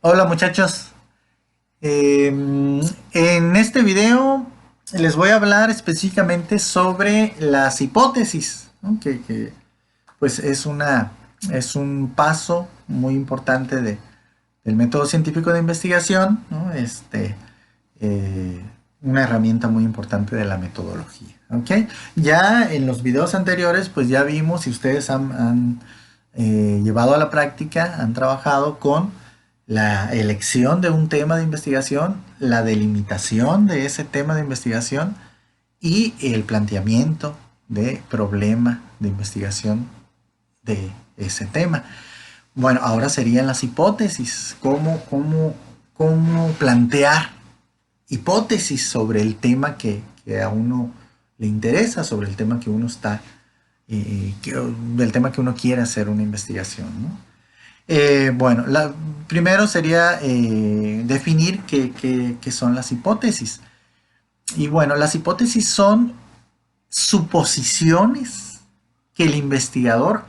Hola muchachos. En este video les voy a hablar específicamente sobre las hipótesis, ¿no? Pues es un paso muy importante del método científico de investigación, ¿no? Una herramienta muy importante de la metodología, ¿ok? Ya en los videos anteriores, pues ya vimos si ustedes han llevado a la práctica, han trabajado con la elección de un tema de investigación, la delimitación de ese tema de investigación y el planteamiento de problema de investigación de ese tema. Bueno, ahora serían las hipótesis, cómo plantear hipótesis sobre el tema que a uno le interesa, sobre el tema que uno está, del tema que uno quiere hacer una investigación, ¿no? Bueno, primero sería definir qué son las hipótesis. Y bueno, las hipótesis son suposiciones que el investigador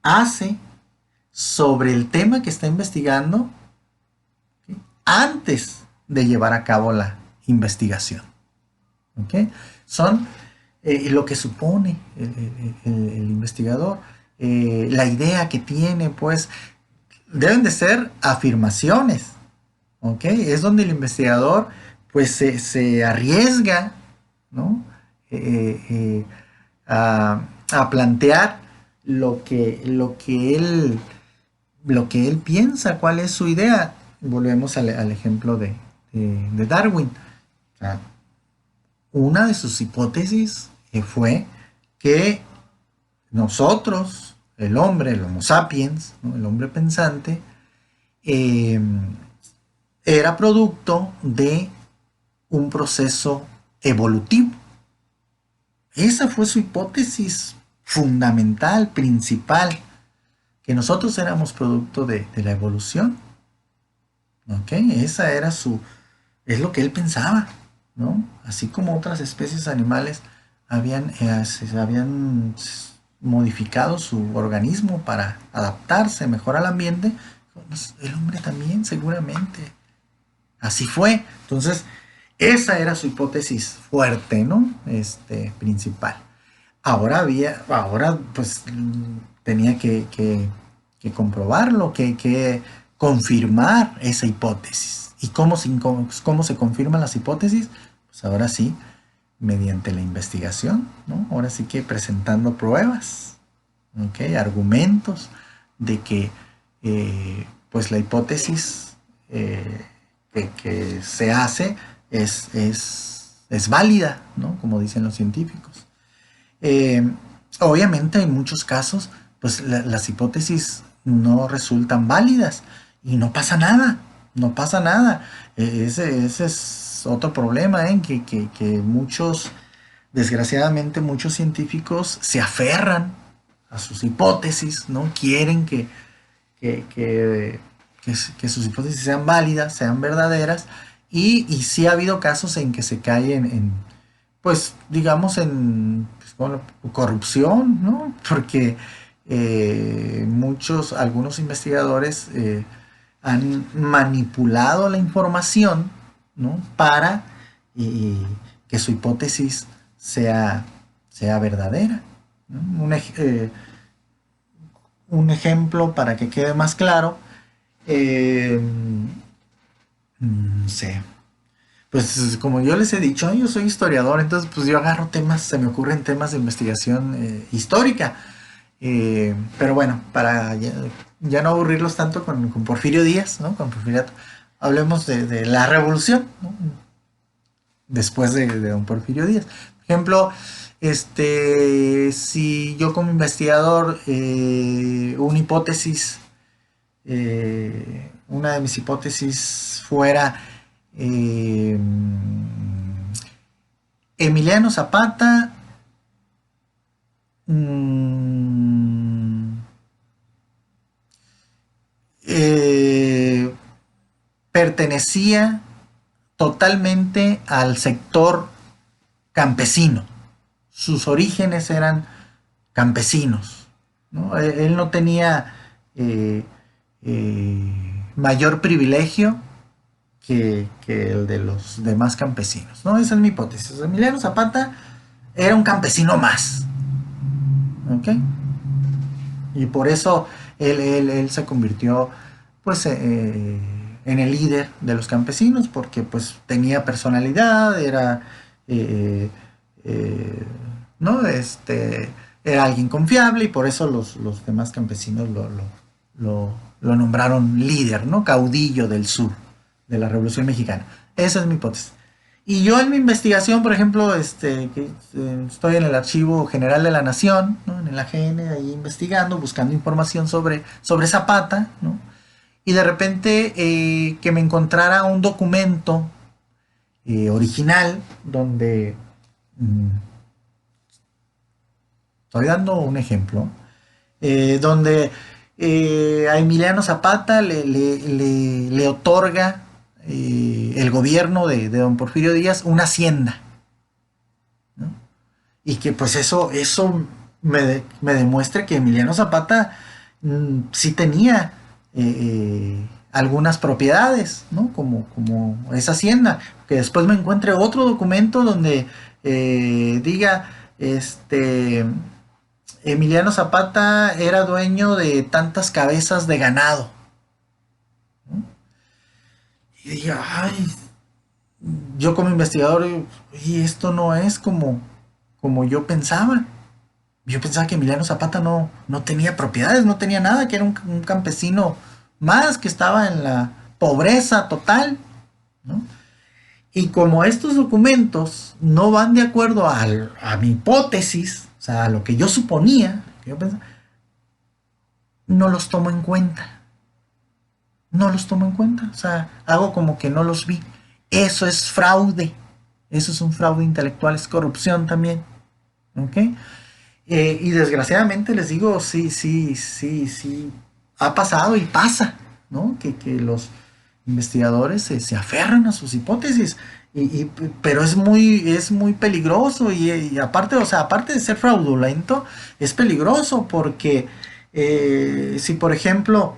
hace sobre el tema que está investigando, ¿sí?, antes de llevar a cabo la investigación. ¿Okay? Son lo que supone el investigador, la idea que tiene, pues deben de ser afirmaciones, ¿ok? Es donde el investigador pues se arriesga, ¿no? A plantear lo que él piensa, cuál es su idea. Volvemos al ejemplo de Darwin. O sea, una de sus hipótesis fue que nosotros, el hombre, el Homo sapiens, ¿no?, el hombre pensante, eh, era producto de un proceso evolutivo. Esa fue su hipótesis fundamental, principal, que nosotros éramos producto de la evolución. ¿Ok? Esa era es lo que él pensaba, ¿no? Así como otras especies animales habían modificado su organismo para adaptarse mejor al ambiente, pues el hombre también seguramente. Así fue. Entonces, esa era su hipótesis fuerte, ¿no? Principal. Ahora pues tenía que comprobarlo, que confirmar esa hipótesis. ¿Y cómo se confirman las hipótesis? Pues ahora sí, mediante la investigación, ¿no? Ahora sí que presentando pruebas, ¿ok? Argumentos de que pues la hipótesis que se hace es válida, ¿no? Como dicen los científicos. Eh, Obviamente en muchos casos, pues las hipótesis no resultan válidas y no pasa nada, no pasa nada. Ese es otro problema, que muchos, desgraciadamente muchos científicos se aferran a sus hipótesis, ¿no? Quieren que, que, que sus hipótesis sean válidas, sean verdaderas, y sí ha habido casos en que se cae pues digamos, en pues, bueno, corrupción, ¿no? Porque algunos investigadores han manipulado la información, ¿no? Para que su hipótesis sea verdadera, ¿no? Un ejemplo para que quede más claro, eh, no sé, pues como yo les he dicho, yo soy historiador, entonces pues yo agarro temas, se me ocurren temas de investigación histórica. Pero bueno, para ya no aburrirlos tanto con Porfirio Díaz, ¿no? Con Porfiriato, hablemos de la revolución, ¿no? Después de don Porfirio Díaz. Por ejemplo, si yo como investigador, una de mis hipótesis fuera eh, Emiliano Zapata mm, eh, pertenecía totalmente al sector campesino. Sus orígenes eran campesinos, ¿no? Él no tenía mayor privilegio que el de los demás campesinos, ¿no? Esa es mi hipótesis. Emiliano Zapata era un campesino más, ¿ok? Y por eso él se convirtió, pues, en el líder de los campesinos, porque, pues, tenía personalidad, era, eh, eh, ¿no? Era alguien confiable y por eso los demás campesinos lo nombraron líder, ¿no? Caudillo del sur de la Revolución Mexicana. Esa es mi hipótesis. Y yo en mi investigación, por ejemplo, estoy en el Archivo General de la Nación, ¿no? En el AGN, ahí investigando, buscando información sobre Zapata, ¿no? Y de repente que me encontrara un documento original donde, mm, estoy dando un ejemplo, donde a Emiliano Zapata le otorga el gobierno de don Porfirio Díaz una hacienda, ¿no? Y que pues eso me demuestra que Emiliano Zapata sí tenía algunas propiedades, ¿no? Como esa hacienda, que después me encuentre otro documento donde diga, Emiliano Zapata era dueño de tantas cabezas de ganado, ¿no? Y diga, ay, yo como investigador, y esto no es como yo pensaba. Yo pensaba que Emiliano Zapata no tenía propiedades, no tenía nada, que era un campesino más, que estaba en la pobreza total, ¿no? Y como estos documentos no van de acuerdo a mi hipótesis, o sea, a lo que yo suponía, que yo pensaba, no los tomo en cuenta. No los tomo en cuenta. O sea, hago como que no los vi. Eso es fraude. Eso es un fraude intelectual, es corrupción también. ¿Ok? Y desgraciadamente les digo, sí, ha pasado y pasa, ¿no? Que los investigadores se aferran a sus hipótesis, pero es muy peligroso y aparte, o sea, aparte de ser fraudulento, es peligroso porque si por ejemplo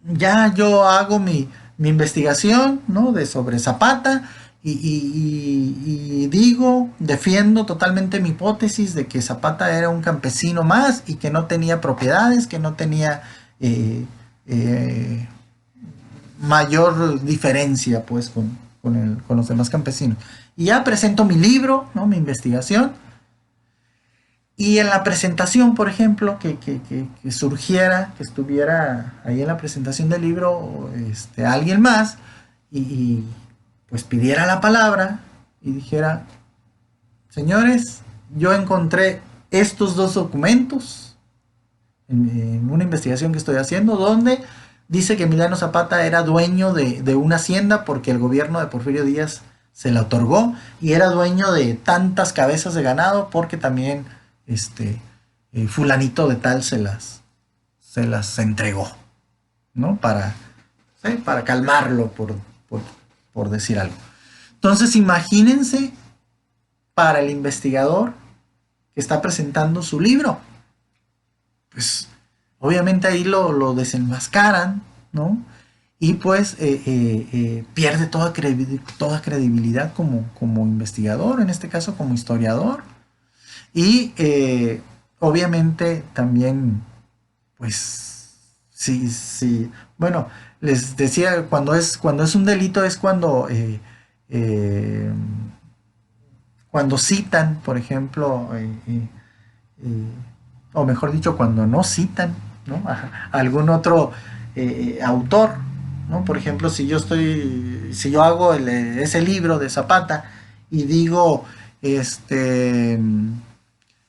ya yo hago mi investigación, ¿no? Sobre Zapata y digo, defiendo totalmente mi hipótesis de que Zapata era un campesino más y que no tenía propiedades, que no tenía eh, eh, mayor diferencia pues con los demás campesinos. Y ya presento mi libro, ¿no? Mi investigación. Y en la presentación, por ejemplo, que surgiera, que estuviera ahí en la presentación del libro alguien más pues pidiera la palabra y dijera, señores, yo encontré estos dos documentos en una investigación que estoy haciendo donde dice que Emiliano Zapata era dueño de una hacienda porque el gobierno de Porfirio Díaz se la otorgó y era dueño de tantas cabezas de ganado porque también fulanito de tal se las entregó, ¿no? Para calmarlo, por decir algo. Entonces, imagínense para el investigador que está presentando su libro. Pues, obviamente ahí lo desenmascaran, ¿no? Y pues pierde toda credibilidad como investigador, en este caso como historiador. Y obviamente también, pues, sí. Bueno, les decía, cuando es un delito es eh, cuando citan, por ejemplo, o mejor dicho, cuando no citan, ¿no? A algún otro autor, ¿no? Por ejemplo, si yo hago ese libro de Zapata y digo,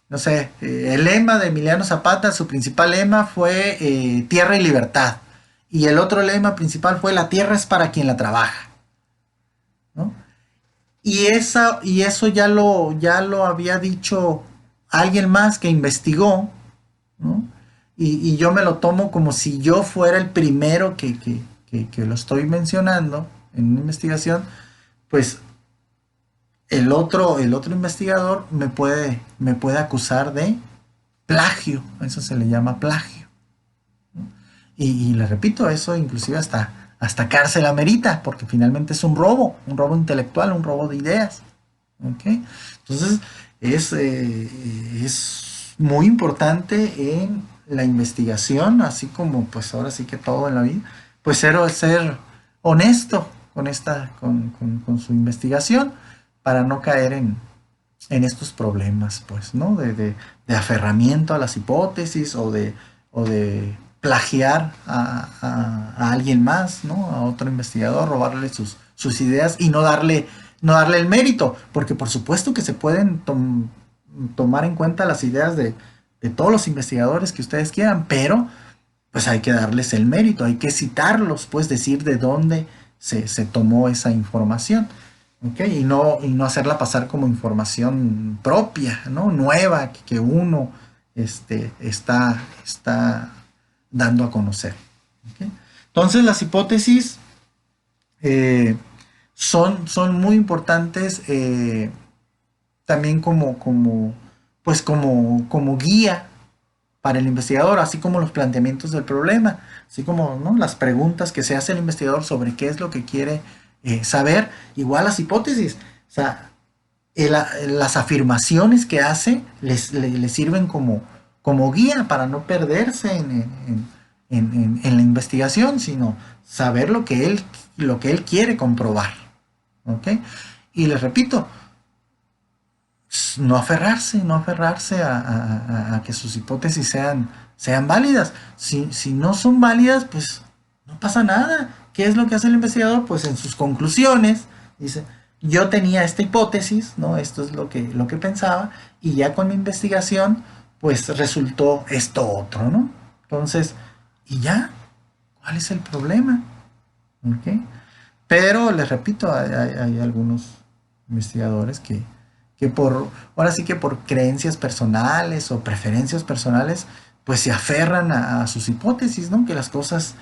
no sé, el lema de Emiliano Zapata, su principal lema fue tierra y libertad. Y el otro lema principal fue la tierra es para quien la trabaja, ¿no? Y eso ya lo había dicho alguien más que investigó, ¿no? Y yo me lo tomo como si yo fuera el primero que lo estoy mencionando en una investigación, pues el otro investigador me puede acusar de plagio, eso se le llama plagio, ¿no? Y les repito, eso inclusive hasta cárcel amerita, porque finalmente es un robo intelectual, un robo de ideas. ¿Ok? Entonces, es muy importante en la investigación, así como pues ahora sí que todo en la vida, pues ser honesto con su investigación para no caer en estos problemas, pues, ¿no? De aferramiento a las hipótesis o de plagiar a alguien más, ¿no? A otro investigador, robarle sus ideas y no darle el mérito, porque por supuesto que se pueden tomar en cuenta las ideas de todos los investigadores que ustedes quieran, pero pues hay que darles el mérito, hay que citarlos, pues decir de dónde se tomó esa información. ¿Ok? Y no hacerla pasar como información propia, ¿no? Nueva, que uno está dando a conocer. ¿Ok? Entonces las hipótesis eh, son muy importantes también como guía para el investigador, así como los planteamientos del problema, así como, ¿no?, las preguntas que se hace el investigador sobre qué es lo que quiere saber, igual las hipótesis. O sea, las afirmaciones que hace le sirven como guía para no perderse en la investigación, sino saber lo que él quiere comprobar. ¿Ok? Y les repito, no aferrarse a que sus hipótesis sean válidas. Si no son válidas, pues no pasa nada. ¿Qué es lo que hace el investigador? Pues en sus conclusiones dice, yo tenía esta hipótesis, ¿no? Esto es lo que pensaba, y ya con mi investigación, pues resultó esto otro, ¿no? Entonces, ¿y ya? ¿Cuál es el problema? ¿Ok? Pero les repito, hay algunos investigadores ahora sí que por creencias personales o preferencias personales, pues se aferran a sus hipótesis, ¿no? Que las cosas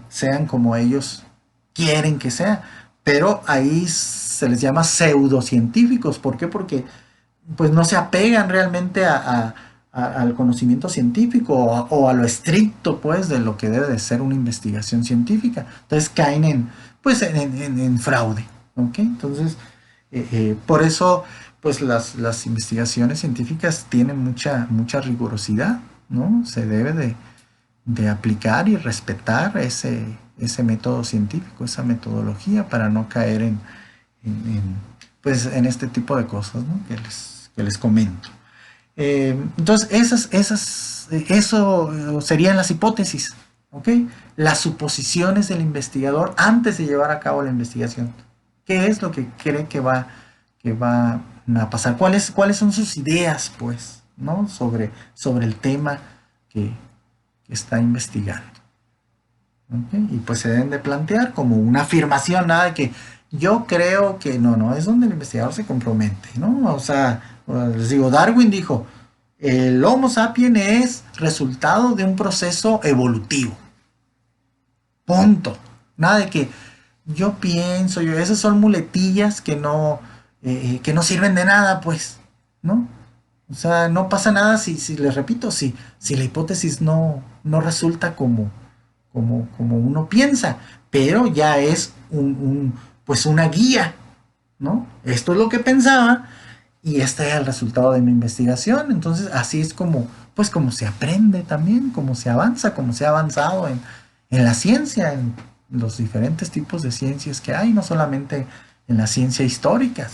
sean como ellos quieren que sea. Pero ahí se les llama pseudocientíficos. ¿Por qué? Porque pues no se apegan realmente al conocimiento científico o a lo estricto, pues, de lo que debe de ser una investigación científica. Entonces caen en fraude. ¿Ok? Entonces, por eso, pues, las investigaciones científicas tienen mucha rigurosidad, ¿no? Se debe de aplicar y respetar ese método científico, esa metodología, para no caer pues, en este tipo de cosas, ¿no?, que les comento. Entonces, eso serían las hipótesis, ¿ok? Las suposiciones del investigador antes de llevar a cabo la investigación. ¿Qué es lo que cree que va a pasar? ¿Cuáles son sus ideas, pues, ¿no?, sobre el tema que está investigando? ¿Ok? Y pues se deben de plantear como una afirmación, nada de que yo creo que no, es donde el investigador se compromete, ¿no? O sea, les digo, Darwin dijo, el Homo sapiens es resultado de un proceso evolutivo. Punto. Nada de que yo pienso, esas son muletillas que no sirven de nada, pues, ¿no? O sea, no pasa nada si les repito, si la hipótesis no resulta como uno piensa, pero ya es pues una guía, ¿no? Esto es lo que pensaba y este es el resultado de mi investigación. Entonces, así es como se aprende también, como se avanza, como se ha avanzado en la ciencia, en los diferentes tipos de ciencias que hay, no solamente en la ciencia histórica.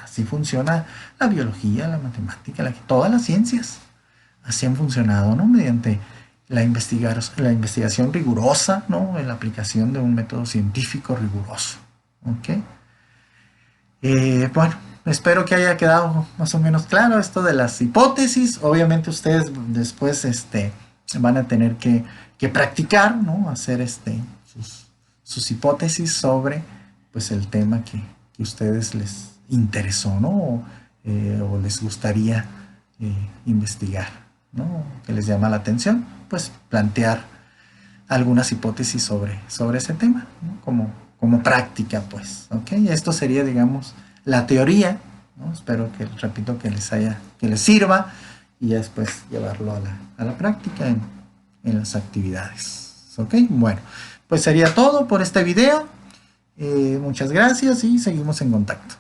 Así funciona la biología, la matemática, todas las ciencias así han funcionado, ¿no? Mediante la investigación rigurosa, ¿no? En la aplicación de un método científico riguroso. ¿Ok? Bueno, espero que haya quedado más o menos claro esto de las hipótesis. Obviamente ustedes después van a tener que practicar, ¿no? Hacer sus hipótesis sobre, pues, el tema que a ustedes les interesó, ¿no? O les gustaría investigar, ¿no? Que les llama la atención, pues plantear algunas hipótesis sobre ese tema, ¿no? Como práctica, pues. ¿Ok? Esto sería, digamos, la teoría, ¿no? Espero repito, que les sirva, y ya después llevarlo a la práctica en las actividades. ¿ok? Bueno, pues sería todo por este video. Muchas gracias y seguimos en contacto.